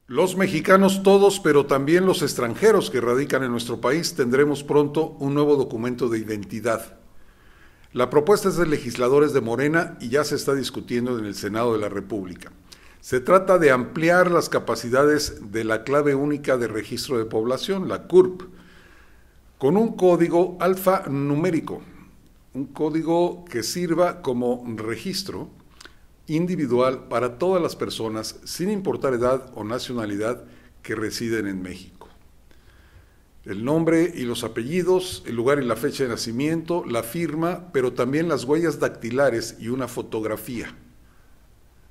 Los mexicanos todos, pero también los extranjeros que radican en nuestro país, tendremos pronto un nuevo documento de identidad. La propuesta es de legisladores de Morena y ya se está discutiendo en el Senado de la República. Se trata de ampliar las capacidades de la clave única de registro de población, la CURP, con un código alfanumérico, un código que sirva como registro individual para todas las personas, sin importar edad o nacionalidad, que residen en México. El nombre y los apellidos, el lugar y la fecha de nacimiento, la firma, pero también las huellas dactilares y una fotografía.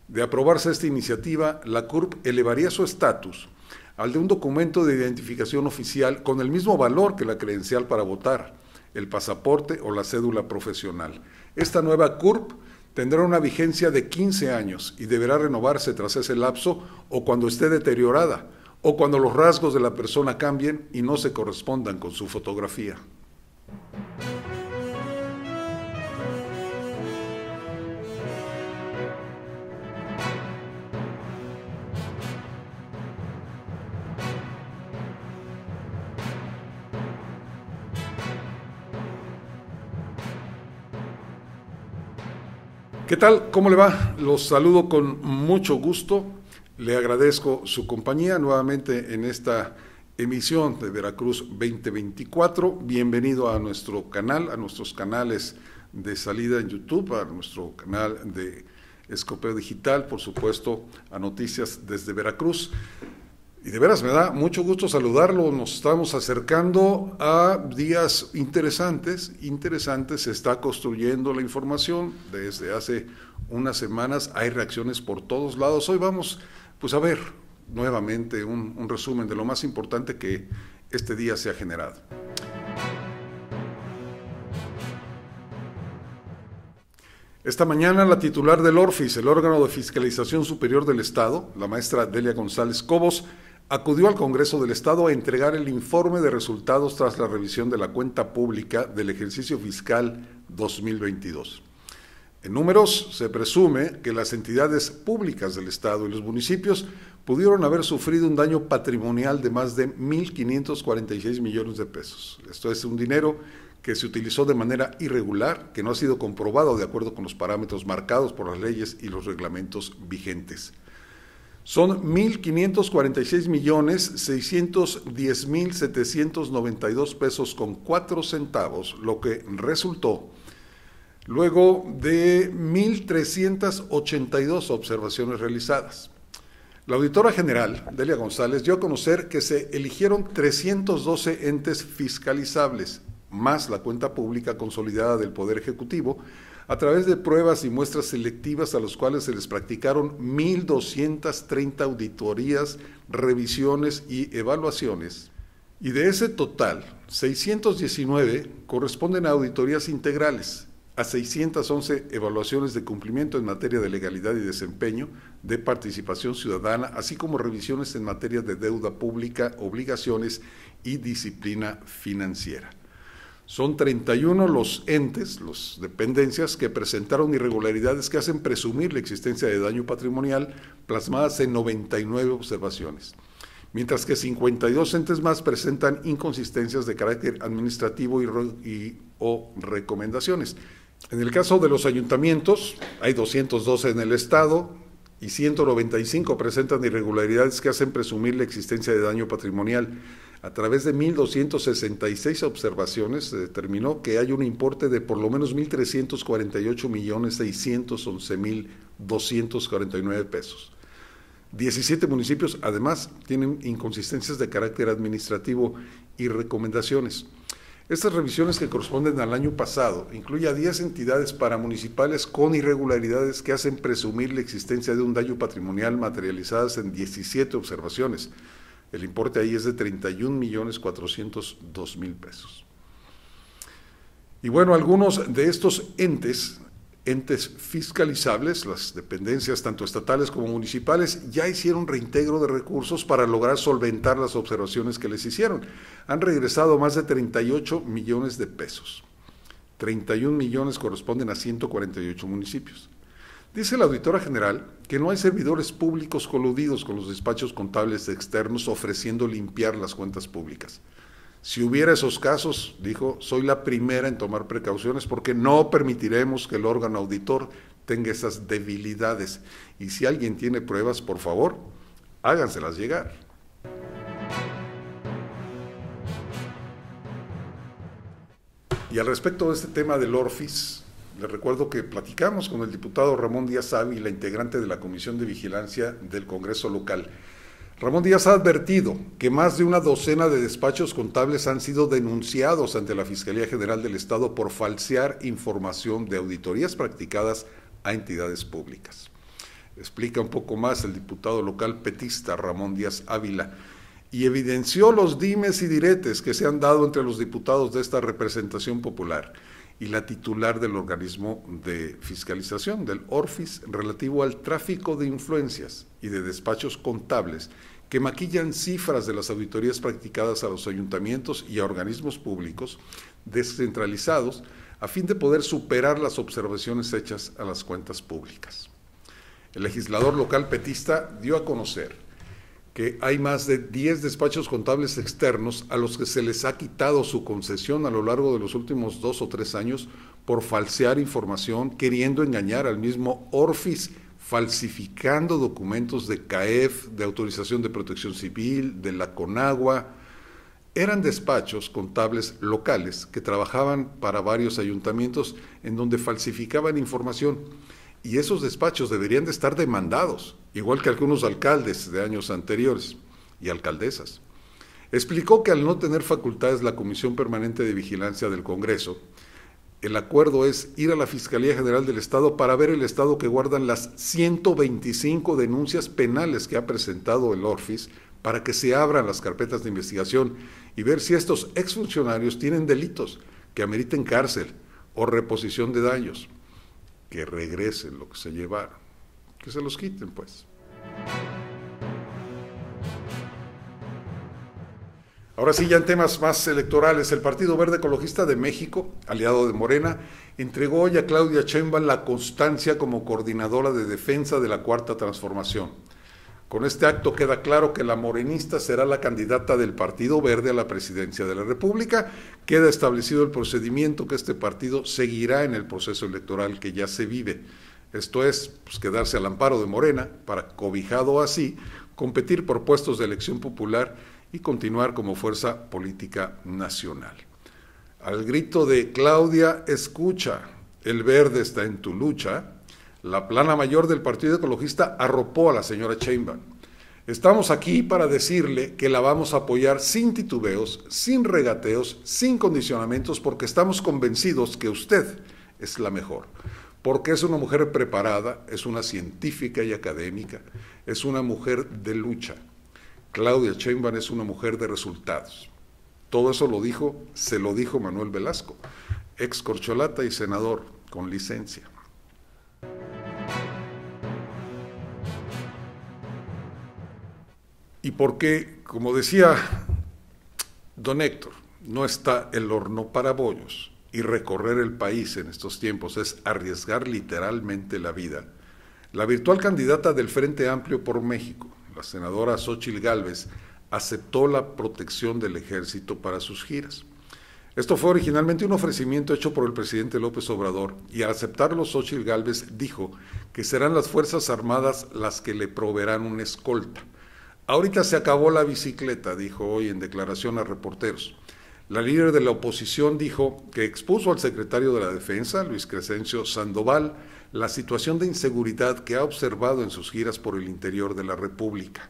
De aprobarse esta iniciativa, la CURP elevaría su estatus al de un documento de identificación oficial con el mismo valor que la credencial para votar, el pasaporte o la cédula profesional. Esta nueva CURP tendrá una vigencia de 15 años y deberá renovarse tras ese lapso o cuando esté deteriorada o cuando los rasgos de la persona cambien y no se correspondan con su fotografía. ¿Qué tal? ¿Cómo le va? Los saludo con mucho gusto. Le agradezco su compañía nuevamente en esta emisión de Veracruz 2024. Bienvenido a nuestro canal, a nuestros canales de salida en YouTube, a nuestro canal de Escopeo Digital, por supuesto, a Noticias desde Veracruz. Y de veras me da mucho gusto saludarlo, nos estamos acercando a días interesantes, se está construyendo la información desde hace unas semanas, hay reacciones por todos lados. Hoy vamos pues a ver nuevamente un resumen de lo más importante que este día se ha generado. Esta mañana la titular del ORFIS, el órgano de fiscalización superior del Estado, la maestra Delia González Cobos, acudió al Congreso del Estado a entregar el informe de resultados tras la revisión de la cuenta pública del ejercicio fiscal 2022. En números, se presume que las entidades públicas del Estado y los municipios pudieron haber sufrido un daño patrimonial de más de 1.546 millones de pesos. Esto es un dinero que se utilizó de manera irregular, que no ha sido comprobado de acuerdo con los parámetros marcados por las leyes y los reglamentos vigentes. Son 1.546.610.792 pesos con 4 centavos, lo que resultó luego de 1.382 observaciones realizadas. La auditora general, Delia González, dio a conocer que se eligieron 312 entes fiscalizables, más la cuenta pública consolidada del Poder Ejecutivo, a través de pruebas y muestras selectivas a los cuales se les practicaron 1.230 auditorías, revisiones y evaluaciones. Y de ese total, 619 corresponden a auditorías integrales, a 611 evaluaciones de cumplimiento en materia de legalidad y desempeño, de participación ciudadana, así como revisiones en materia de deuda pública, obligaciones y disciplina financiera. Son 31 los entes, las dependencias que presentaron irregularidades que hacen presumir la existencia de daño patrimonial, plasmadas en 99 observaciones, mientras que 52 entes más presentan inconsistencias de carácter administrativo o recomendaciones. En el caso de los ayuntamientos, hay 212 en el Estado y 195 presentan irregularidades que hacen presumir la existencia de daño patrimonial. A través de 1.266 observaciones se determinó que hay un importe de por lo menos 1.348.611.249 pesos. 17 municipios, además, tienen inconsistencias de carácter administrativo y recomendaciones. Estas revisiones, que corresponden al año pasado, incluyen a 10 entidades paramunicipales con irregularidades que hacen presumir la existencia de un daño patrimonial, materializadas en 17 observaciones. El importe ahí es de 31.402.000 pesos. Y bueno, algunos de estos entes fiscalizables, las dependencias tanto estatales como municipales, ya hicieron reintegro de recursos para lograr solventar las observaciones que les hicieron. Han regresado más de 38 millones de pesos. 31 millones corresponden a 148 municipios. Dice la auditora general que no hay servidores públicos coludidos con los despachos contables externos ofreciendo limpiar las cuentas públicas. Si hubiera esos casos, dijo, soy la primera en tomar precauciones porque no permitiremos que el órgano auditor tenga esas debilidades. Y si alguien tiene pruebas, por favor, háganselas llegar. Y al respecto de este tema del ORFIS, les recuerdo que platicamos con el diputado Ramón Díaz Ávila, integrante de la Comisión de Vigilancia del Congreso local. Ramón Díaz ha advertido que más de una docena de despachos contables han sido denunciados ante la Fiscalía General del Estado por falsear información de auditorías practicadas a entidades públicas. Explica un poco más el diputado local petista Ramón Díaz Ávila y evidenció los dimes y diretes que se han dado entre los diputados de esta representación popular y la titular del organismo de fiscalización, del ORFIS, relativo al tráfico de influencias y de despachos contables que maquillan cifras de las auditorías practicadas a los ayuntamientos y a organismos públicos descentralizados a fin de poder superar las observaciones hechas a las cuentas públicas. El legislador local petista dio a conocer que hay más de 10 despachos contables externos a los que se les ha quitado su concesión a lo largo de los últimos 2 o 3 años por falsear información, queriendo engañar al mismo ORFIS, falsificando documentos de CAEF, de Autorización de Protección Civil, de la CONAGUA. Eran despachos contables locales que trabajaban para varios ayuntamientos en donde falsificaban información. Y esos despachos deberían de estar demandados, igual que algunos alcaldes de años anteriores y alcaldesas. Explicó que al no tener facultades la Comisión Permanente de Vigilancia del Congreso, el acuerdo es ir a la Fiscalía General del Estado para ver el estado que guardan las 125 denuncias penales que ha presentado el ORFIS para que se abran las carpetas de investigación y ver si estos exfuncionarios tienen delitos que ameriten cárcel o reposición de daños. Que regresen lo que se llevaron, que se los quiten, pues. Ahora sí, ya en temas más electorales, el Partido Verde Ecologista de México, aliado de Morena, entregó hoy a Claudia Sheinbaum la constancia como coordinadora de defensa de la Cuarta Transformación. Con este acto queda claro que la morenista será la candidata del Partido Verde a la presidencia de la República. Queda establecido el procedimiento que este partido seguirá en el proceso electoral que ya se vive. Esto es, pues, quedarse al amparo de Morena para, cobijado así, competir por puestos de elección popular y continuar como fuerza política nacional. Al grito de Claudia, escucha, el verde está en tu lucha, la plana mayor del Partido Ecologista arropó a la señora Sheinbaum. Estamos aquí para decirle que la vamos a apoyar sin titubeos, sin regateos, sin condicionamientos, porque estamos convencidos que usted es la mejor, porque es una mujer preparada, es una científica y académica, es una mujer de lucha. Claudia Sheinbaum es una mujer de resultados. Todo eso se lo dijo Manuel Velasco, ex corcholata y senador con licencia. Y porque, como decía don Héctor, no está el horno para bollos y recorrer el país en estos tiempos es arriesgar literalmente la vida. La virtual candidata del Frente Amplio por México, la senadora Xóchitl Gálvez, aceptó la protección del ejército para sus giras. Esto fue originalmente un ofrecimiento hecho por el presidente López Obrador y al aceptarlo Xóchitl Gálvez dijo que serán las Fuerzas Armadas las que le proveerán una escolta. Ahorita se acabó la bicicleta, dijo hoy en declaración a reporteros. La líder de la oposición dijo que expuso al secretario de la Defensa, Luis Crescencio Sandoval, la situación de inseguridad que ha observado en sus giras por el interior de la República.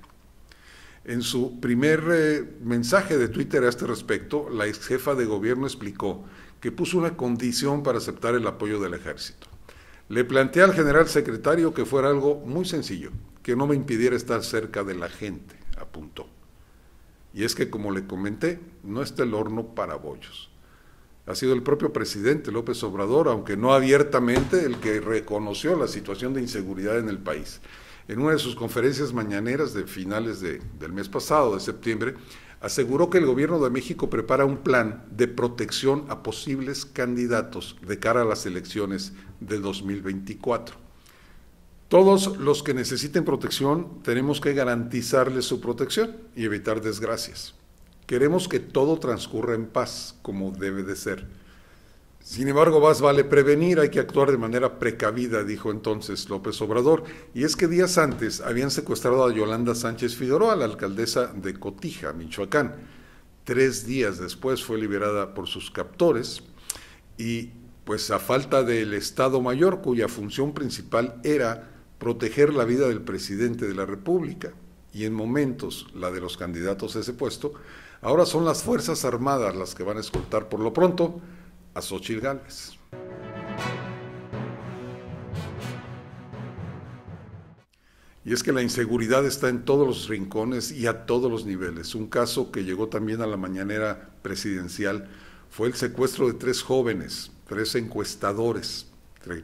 En su primer mensaje de Twitter a este respecto, la ex jefa de gobierno explicó que puso una condición para aceptar el apoyo del ejército. Le planteé al general secretario que fuera algo muy sencillo, que no me impidiera estar cerca de la gente, apuntó. Y es que, como le comenté, no está el horno para bollos. Ha sido el propio presidente López Obrador, aunque no abiertamente, el que reconoció la situación de inseguridad en el país. En una de sus conferencias mañaneras de finales del mes pasado, de septiembre, aseguró que el gobierno de México prepara un plan de protección a posibles candidatos de cara a las elecciones de 2024. Todos los que necesiten protección tenemos que garantizarles su protección y evitar desgracias. Queremos que todo transcurra en paz, como debe de ser. Sin embargo, más vale prevenir, hay que actuar de manera precavida, dijo entonces López Obrador. Y es que días antes habían secuestrado a Yolanda Sánchez Figueroa, la alcaldesa de Cotija, Michoacán. 3 días después fue liberada por sus captores y pues a falta del Estado Mayor, cuya función principal era proteger la vida del presidente de la República y en momentos la de los candidatos a ese puesto, ahora son las Fuerzas Armadas las que van a escoltar por lo pronto a Xóchitl Gálvez. Y es que la inseguridad está en todos los rincones y a todos los niveles. Un caso que llegó también a la mañanera presidencial fue el secuestro de 3 jóvenes, 3 encuestadores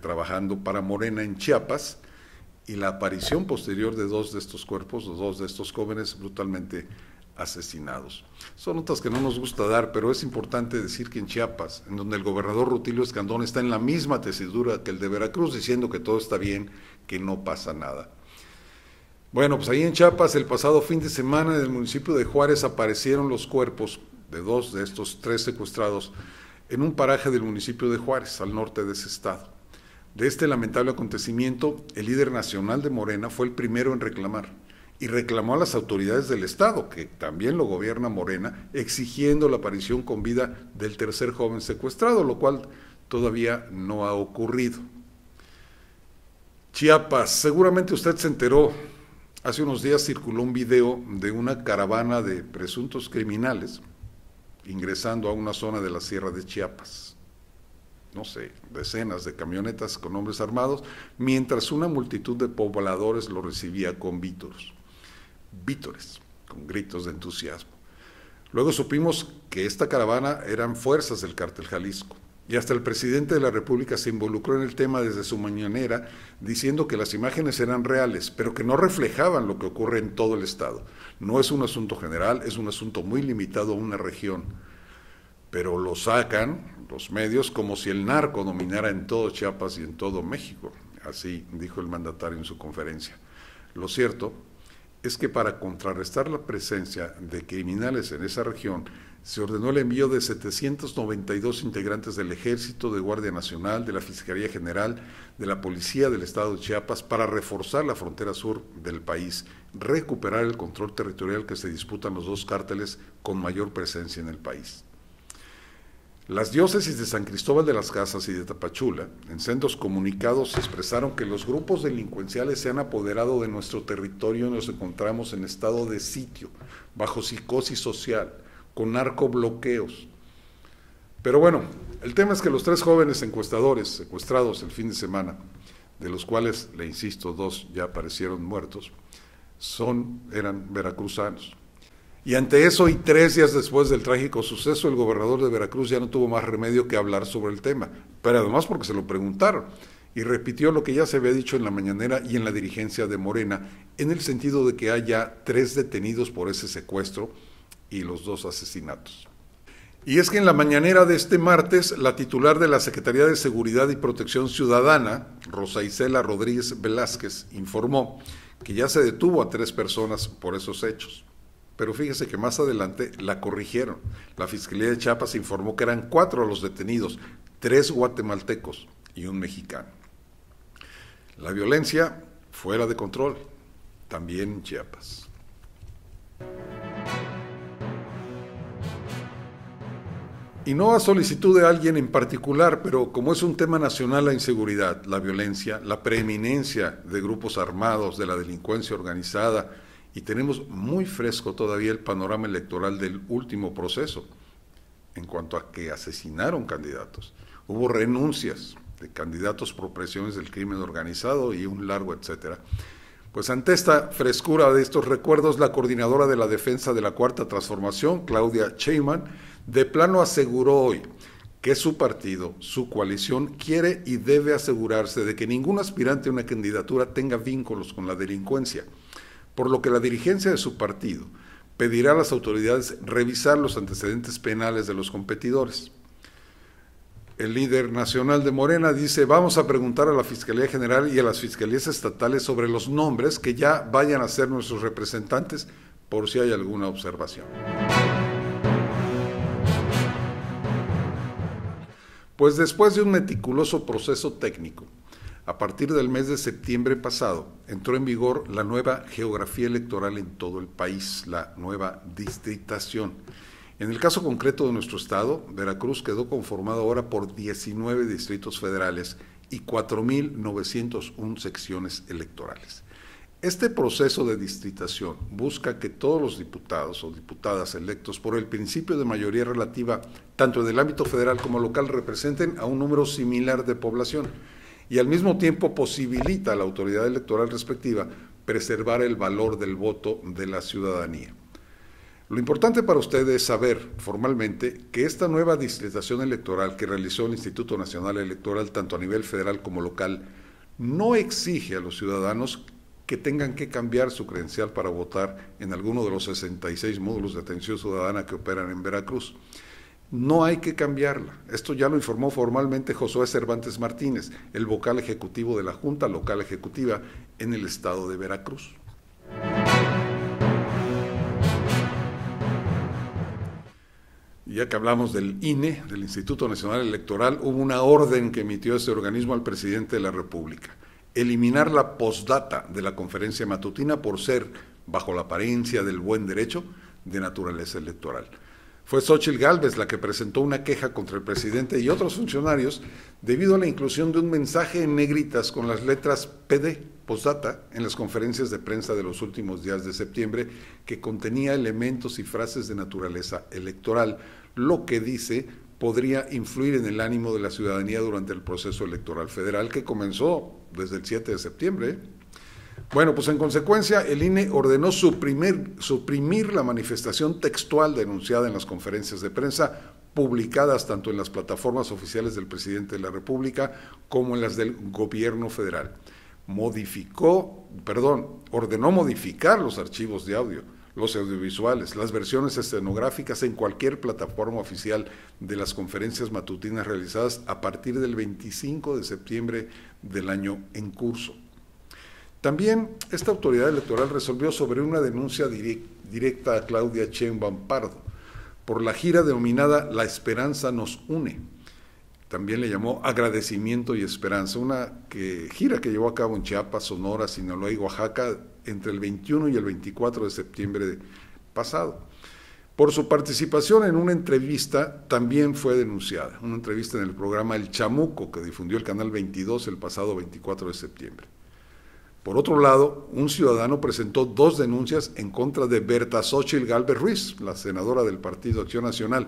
trabajando para Morena en Chiapas, y la aparición posterior de 2 de estos cuerpos, 2 de estos jóvenes brutalmente asesinados. Son notas que no nos gusta dar, pero es importante decir que en Chiapas, en donde el gobernador Rutilio Escandón está en la misma tesitura que el de Veracruz, diciendo que todo está bien, que no pasa nada. Bueno, pues ahí en Chiapas, el pasado fin de semana, en el municipio de Juárez, aparecieron los cuerpos de 2 de estos 3 secuestrados en un paraje del municipio de Juárez, al norte de ese estado. De este lamentable acontecimiento, el líder nacional de Morena fue el primero en reclamar, y reclamó a las autoridades del estado, que también lo gobierna Morena, exigiendo la aparición con vida del tercer joven secuestrado, lo cual todavía no ha ocurrido. Chiapas, seguramente usted se enteró, hace unos días circuló un video de una caravana de presuntos criminales ingresando a una zona de la sierra de Chiapas. No sé, decenas de camionetas con hombres armados, mientras una multitud de pobladores lo recibía con vítores, con gritos de entusiasmo. Luego supimos que esta caravana eran fuerzas del Cártel Jalisco, y hasta el presidente de la República se involucró en el tema desde su mañanera, diciendo que las imágenes eran reales, pero que no reflejaban lo que ocurre en todo el estado. No es un asunto general, es un asunto muy limitado a una región, pero lo sacan los medios como si el narco dominara en todo Chiapas y en todo México, así dijo el mandatario en su conferencia. Lo cierto es que para contrarrestar la presencia de criminales en esa región, se ordenó el envío de 792 integrantes del Ejército, de Guardia Nacional, de la Fiscalía General, de la Policía del Estado de Chiapas para reforzar la frontera sur del país, recuperar el control territorial que se disputan los 2 cárteles con mayor presencia en el país. Las diócesis de San Cristóbal de las Casas y de Tapachula, en sendos comunicados, expresaron que los grupos delincuenciales se han apoderado de nuestro territorio y nos encontramos en estado de sitio, bajo psicosis social, con narcobloqueos. Pero bueno, el tema es que los 3 jóvenes encuestadores secuestrados el fin de semana, de los cuales, le insisto, 2 ya aparecieron muertos, eran veracruzanos. Y ante eso, y 3 días después del trágico suceso, el gobernador de Veracruz ya no tuvo más remedio que hablar sobre el tema, pero además porque se lo preguntaron, y repitió lo que ya se había dicho en la mañanera y en la dirigencia de Morena, en el sentido de que haya 3 detenidos por ese secuestro y los 2 asesinatos. Y es que en la mañanera de este martes, la titular de la Secretaría de Seguridad y Protección Ciudadana, Rosa Isela Rodríguez Velázquez, informó que ya se detuvo a 3 personas por esos hechos. Pero fíjese que más adelante la corrigieron. La Fiscalía de Chiapas informó que eran 4 los detenidos, 3 guatemaltecos y un mexicano. La violencia fuera de control, también en Chiapas. Y no a solicitud de alguien en particular, pero como es un tema nacional la inseguridad, la violencia, la preeminencia de grupos armados, de la delincuencia organizada, y tenemos muy fresco todavía el panorama electoral del último proceso, en cuanto a que asesinaron candidatos. Hubo renuncias de candidatos por presiones del crimen organizado y un largo etcétera. Pues ante esta frescura de estos recuerdos, la coordinadora de la defensa de la Cuarta Transformación, Claudia Sheinbaum, de plano aseguró hoy que su partido, su coalición, quiere y debe asegurarse de que ningún aspirante a una candidatura tenga vínculos con la delincuencia, por lo que la dirigencia de su partido pedirá a las autoridades revisar los antecedentes penales de los competidores. El líder nacional de Morena dice, vamos a preguntar a la Fiscalía General y a las Fiscalías Estatales sobre los nombres que ya vayan a ser nuestros representantes por si hay alguna observación. Pues después de un meticuloso proceso técnico, a partir del mes de septiembre pasado, entró en vigor la nueva geografía electoral en todo el país, la nueva distritación. En el caso concreto de nuestro estado, Veracruz quedó conformado ahora por 19 distritos federales y 4.901 secciones electorales. Este proceso de distritación busca que todos los diputados o diputadas electos por el principio de mayoría relativa, tanto en el ámbito federal como local, representen a un número similar de población y al mismo tiempo posibilita a la autoridad electoral respectiva preservar el valor del voto de la ciudadanía. Lo importante para ustedes es saber formalmente que esta nueva distritación electoral que realizó el Instituto Nacional Electoral, tanto a nivel federal como local, no exige a los ciudadanos que tengan que cambiar su credencial para votar en alguno de los 66 módulos de atención ciudadana que operan en Veracruz. No hay que cambiarla. Esto ya lo informó formalmente Josué Cervantes Martínez, el vocal ejecutivo de la Junta Local Ejecutiva en el estado de Veracruz. Ya que hablamos del INE, del Instituto Nacional Electoral, hubo una orden que emitió este organismo al presidente de la República: eliminar la postdata de la conferencia matutina por ser, bajo la apariencia del buen derecho, de naturaleza electoral. Fue Xóchitl Gálvez la que presentó una queja contra el presidente y otros funcionarios debido a la inclusión de un mensaje en negritas con las letras PD, postdata, en las conferencias de prensa de los últimos días de septiembre, que contenía elementos y frases de naturaleza electoral, lo que dice podría influir en el ánimo de la ciudadanía durante el proceso electoral federal que comenzó desde el 7 de septiembre. Bueno, pues en consecuencia el INE ordenó suprimir la manifestación textual denunciada en las conferencias de prensa publicadas tanto en las plataformas oficiales del presidente de la República como en las del gobierno federal. Ordenó modificar los archivos de audio, los audiovisuales, las versiones escenográficas en cualquier plataforma oficial de las conferencias matutinas realizadas a partir del 25 de septiembre del año en curso. También esta autoridad electoral resolvió sobre una denuncia directa a Claudia Sheinbaum Pardo por la gira denominada La Esperanza nos une. También le llamó Agradecimiento y Esperanza, una gira que llevó a cabo en Chiapas, Sonora, Sinaloa y Oaxaca entre el 21 y el 24 de septiembre pasado. Por su participación en una entrevista también fue denunciada, una entrevista en el programa El Chamuco que difundió el Canal 22 el pasado 24 de septiembre. Por otro lado, un ciudadano presentó 2 denuncias en contra de Berta Xóchitl Gálvez Ruiz, la senadora del Partido Acción Nacional,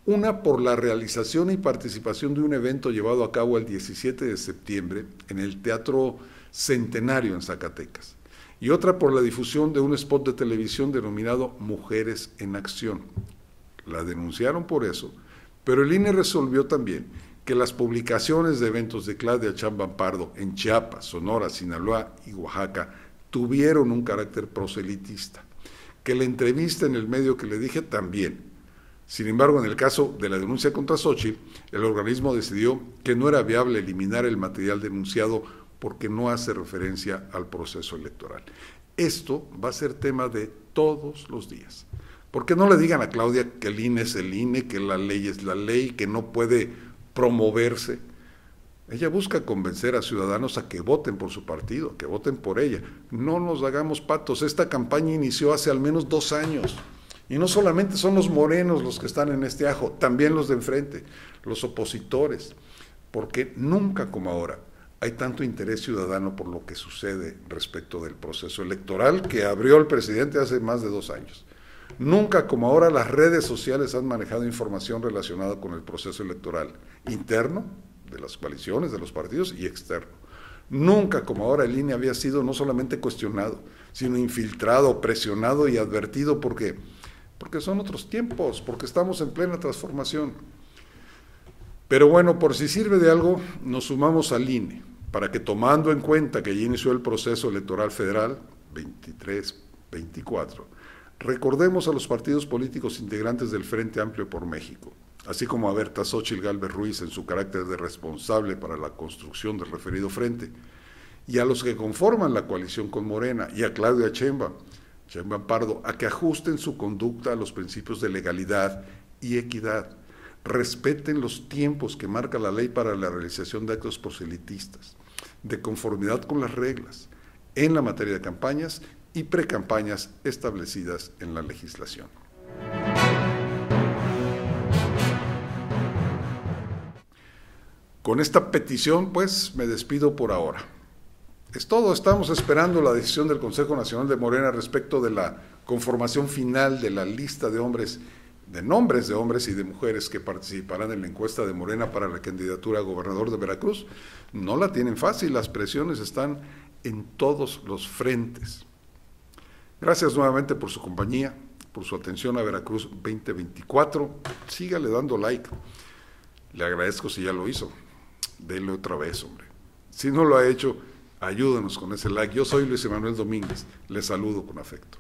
una por la realización y participación de un evento llevado a cabo el 17 de septiembre en el Teatro Centenario en Zacatecas, y otra por la difusión de un spot de televisión denominado Mujeres en Acción. La denunciaron por eso, pero el INE resolvió también que las publicaciones de eventos de Claudia Sheinbaum Pardo en Chiapas, Sonora, Sinaloa y Oaxaca tuvieron un carácter proselitista, que la entrevista en el medio que le dije también. Sin embargo, en el caso de la denuncia contra Xóchitl, el organismo decidió que no era viable eliminar el material denunciado porque no hace referencia al proceso electoral. Esto va a ser tema de todos los días. ¿Por qué no le digan a Claudia que el INE es el INE, que la ley es la ley, que no puede promoverse? Ella busca convencer a ciudadanos a que voten por su partido, que voten por ella. No nos hagamos patos, esta campaña inició hace al menos 2 años. Y no solamente son los morenos los que están en este ajo, también los de enfrente, los opositores, porque nunca como ahora hay tanto interés ciudadano por lo que sucede respecto del proceso electoral que abrió el presidente hace más de 2 años. Nunca como ahora las redes sociales han manejado información relacionada con el proceso electoral interno de las coaliciones, de los partidos, y externo. Nunca como ahora el INE había sido no solamente cuestionado, sino infiltrado, presionado y advertido porque son otros tiempos, porque estamos en plena transformación. Pero bueno, por si sirve de algo, nos sumamos al INE para que, tomando en cuenta que ya inició el proceso electoral federal 23-24, recordemos a los partidos políticos integrantes del Frente Amplio por México, así como a Berta Xóchitl Gálvez Ruiz en su carácter de responsable para la construcción del referido frente, y a los que conforman la coalición con Morena, y a Claudia Sheinbaum Pardo, a que ajusten su conducta a los principios de legalidad y equidad, respeten los tiempos que marca la ley para la realización de actos proselitistas, de conformidad con las reglas en la materia de campañas y precampañas establecidas en la legislación. Con esta petición, pues, me despido por ahora. Es todo, estamos esperando la decisión del Consejo Nacional de Morena respecto de la conformación final de la lista de nombres de hombres y de mujeres que participarán en la encuesta de Morena para la candidatura a gobernador de Veracruz. No la tienen fácil, las presiones están en todos los frentes. Gracias nuevamente por su compañía, por su atención a Veracruz 2024. Sígale dando like. Le agradezco si ya lo hizo. Dele otra vez, hombre. Si no lo ha hecho, ayúdenos con ese like. Yo soy Luis Emanuel Domínguez. Les saludo con afecto.